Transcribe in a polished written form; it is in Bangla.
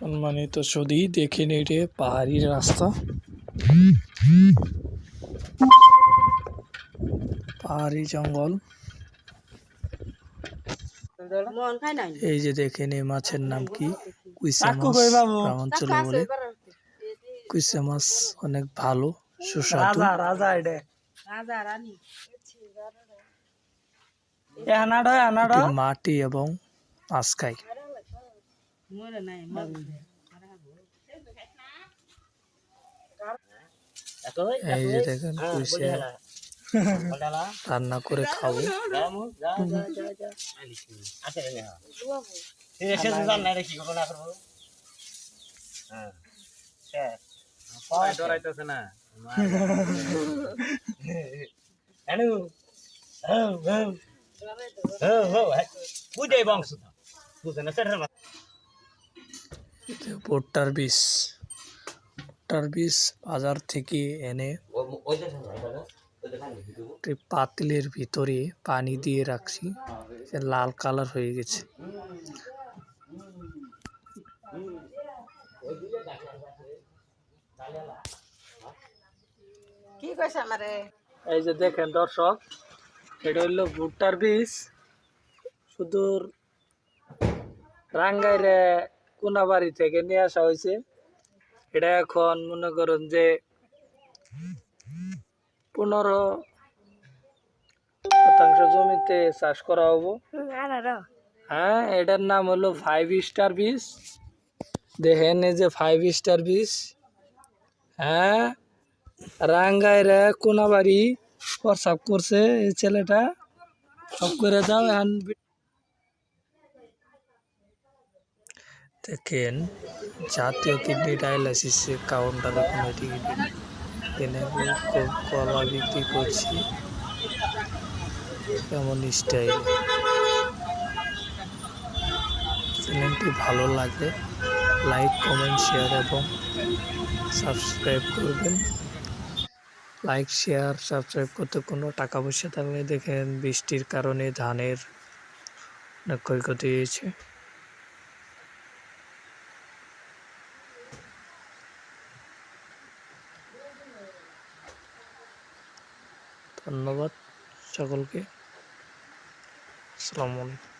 সম্মানিত সুধী, দেখেন এটা পাহাড়ি রাস্তা, পাহাড়ি জঙ্গল। এই যে দেখেন এই মাছের নাম কি, কুইসা মাছ। গ্রামাঞ্চলে বলে কুইসা মাছ, অনেক ভালো সুস্বাদু। মাটি এবং মাছ খায়। এই যে দেখেন কুইসা রান্না করে খাবো। ভুট্টার বীজ, ভুট্টার বীজ বাজার থেকে এনে পাতিলের ভিতরে পানি দিয়ে রাখছি, লাল কালার হয়ে গেছে। এই যে দেখেন দর্শক, এটা হইলো ভুট্টার বীজ, সুদূর রাঙ্গাইরে কোনাবাড়ি থেকে নিয়ে আসা হয়েছে। এটা এখন মনে করেন যে 15% জমিতে চাষ করা হবো। হ্যাঁ, এটার নাম হলো 5 স্টার বীজ। দেখেন এই যে 5 স্টার বীজ। হ্যাঁ, রাঙ্গাইরে কোনাবাড়ি প্রস্রাব করছে এই ছেলেটা, সব করে দাও এখন। দেখেন জাতীয় কিডনি ডায়ালাইসিস কাউন্টারে কোনো কলা বিক্রি করছি, কেমন স্টাইল। চ্যানেলটি ভালো লাগলে লাইক, কমেন্ট, শেয়ার এবং সাবস্ক্রাইব করবেন। লাইক, শেয়ার, সাবস্ক্রাইব করতে কোনো টাকা পয়সা থাকলে। দেখেন বৃষ্টির কারণে ধানের অনেক ক্ষয়ক্ষতি হয়েছে। ধন্যবাদ সকলকে। আসসালামু আলাইকুম।